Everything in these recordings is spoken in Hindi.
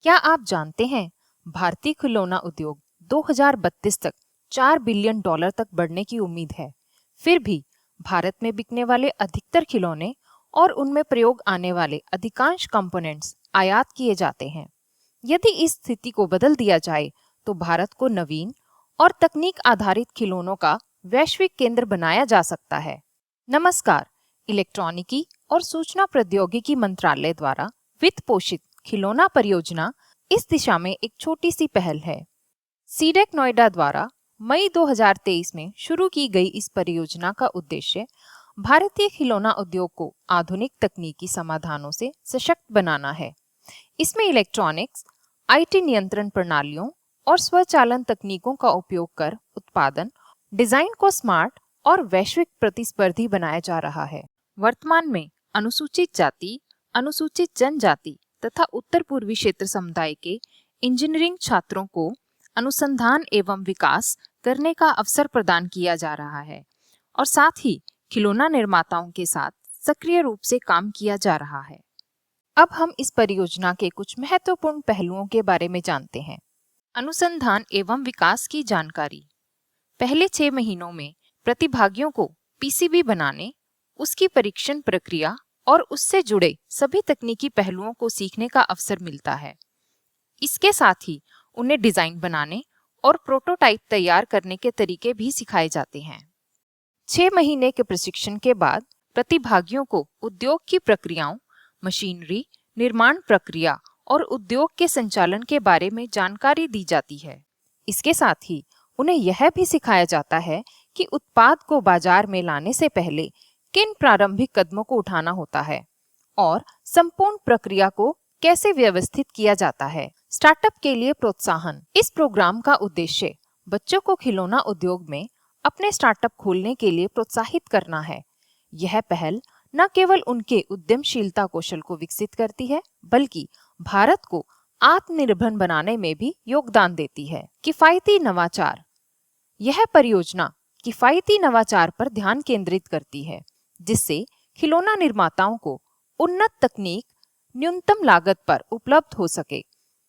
क्या आप जानते हैं भारतीय खिलौना उद्योग 2032 तक $4 बिलियन तक बढ़ने की उम्मीद है। फिर भी भारत में बिकने वाले अधिकतर खिलौने और उनमें प्रयोग आने वाले अधिकांश कंपोनेंट्स आयात किए जाते हैं। यदि इस स्थिति को बदल दिया जाए तो भारत को नवीन और तकनीक आधारित खिलौनों का वैश्विक केंद्र बनाया जा सकता है। नमस्कार, इलेक्ट्रॉनिकी और सूचना प्रौद्योगिकी मंत्रालय द्वारा वित्त पोषित खिलौना परियोजना इस दिशा में एक छोटी सी पहल है। सीडेक नोएडा द्वारा मई 2023 में शुरू की गई इस परियोजना का उद्देश्य भारतीय खिलौना उद्योग को आधुनिक तकनीकी समाधानों से सशक्त बनाना है। इसमें इलेक्ट्रॉनिक्स, आईटी नियंत्रण प्रणालियों और स्वचालन तकनीकों का उपयोग कर उत्पादन, डिजाइन को स्मार्ट और वैश्विक प्रतिस्पर्धी बनाया जा रहा है। वर्तमान में अनुसूचित जाति, अनुसूचित जनजाति तथा उत्तर पूर्वी क्षेत्र समुदाय के इंजीनियरिंग छात्रों को अनुसंधान एवं विकास करने का अवसर प्रदान किया जा रहा है और साथ ही खिलौना निर्माताओं के साथ सक्रिय रूप से काम किया जा रहा है। अब हम इस परियोजना के कुछ महत्वपूर्ण पहलुओं के बारे में जानते हैं। अनुसंधान एवं विकास की जानकारी। पहले 6 महीनों में प्रतिभागियों को पीसीबी बनाने, उसकी परीक्षण प्रक्रिया और उससे जुड़े सभी तकनीकी पहलुओं को सीखने का अवसर मिलता है। इसके साथ ही उन्हें डिजाइन बनाने और प्रोटोटाइप तैयार करने के तरीके भी सिखाए जाते हैं। 6 महीने के प्रशिक्षण के बाद प्रतिभागियों को उद्योग की प्रक्रियाओं, मशीनरी, निर्माण प्रक्रिया और उद्योग के संचालन के बारे में जानकारी दी जाती है। इसके साथ ही उन्हें यह भी सिखाया जाता है कि उत्पाद को बाजार में लाने से पहले किन प्रारंभिक कदमों को उठाना होता है और संपूर्ण प्रक्रिया को कैसे व्यवस्थित किया जाता है। स्टार्टअप के लिए प्रोत्साहन। इस प्रोग्राम का उद्देश्य बच्चों को खिलौना उद्योग में अपने स्टार्टअप खोलने के लिए प्रोत्साहित करना है। यह पहल न केवल उनके उद्यमशीलता कौशल को विकसित करती है, बल्कि भारत को आत्मनिर्भर बनाने में भी योगदान देती है। किफायती नवाचार। यह परियोजना किफायती नवाचार पर ध्यान केंद्रित करती है, जिससे खिलौना निर्माताओं को उन्नत तकनीक न्यूनतम लागत पर उपलब्ध हो सके,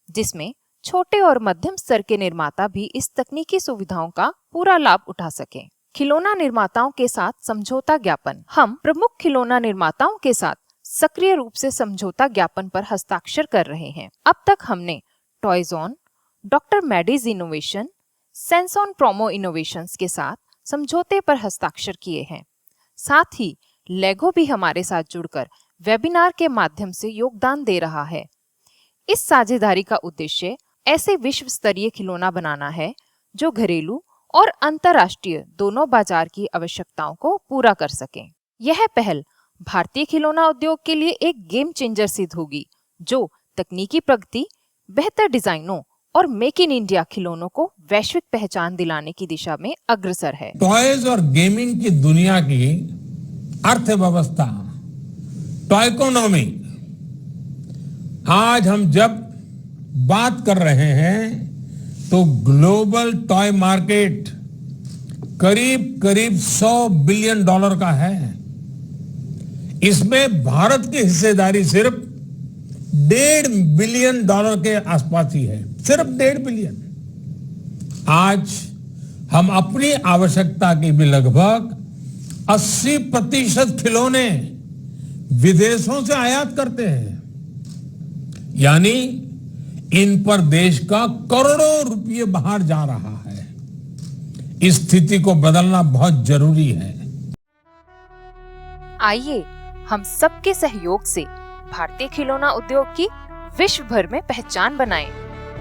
जिसमें छोटे और मध्यम स्तर के निर्माता भी इस तकनीकी सुविधाओं का पूरा लाभ उठा सकें। खिलौना निर्माताओं के साथ समझौता ज्ञापन। हम प्रमुख खिलौना निर्माताओं के साथ सक्रिय रूप से समझौता ज्ञापन पर हस्ताक्षर कर रहे हैं। अब तक हमने टॉयजॉन, doctor Maddy's innovation, सेंसॉन promo innovations के साथ समझौते पर हस्ताक्षर किए हैं। साथ ही लेगो भी हमारे साथ जुड़कर वेबिनार के माध्यम से योगदान दे रहा है। इस साझेदारी का उद्देश्य ऐसे विश्व स्तरीय खिलौना बनाना है जो घरेलू और अंतर्राष्ट्रीय दोनों बाजार की आवश्यकताओं को पूरा कर सकें। यह पहल भारतीय खिलौना उद्योग के लिए एक गेम चेंजर सिद्ध होगी, जो तकनीकी प्रगति, बेहतर डिजाइनों और मेक इन इंडिया खिलौनों को वैश्विक पहचान दिलाने की दिशा में अग्रसर है। टॉयज और गेमिंग की दुनिया की अर्थव्यवस्था, टॉयकोनॉमी, आज हम जब बात कर रहे हैं तो ग्लोबल टॉय मार्केट करीब करीब $100 बिलियन का है। इसमें भारत की हिस्सेदारी सिर्फ $1.5 बिलियन के आसपास ही है, सिर्फ 1.5 बिलियन। आज हम अपनी आवश्यकता की भी लगभग 80% खिलौने विदेशों से आयात करते हैं, यानी इन पर देश का करोड़ों रुपये बाहर जा रहा है। इस स्थिति को बदलना बहुत जरूरी है। आइए हम सबके सहयोग से भारतीय खिलौना उद्योग की विश्व भर में पहचान बनाएं।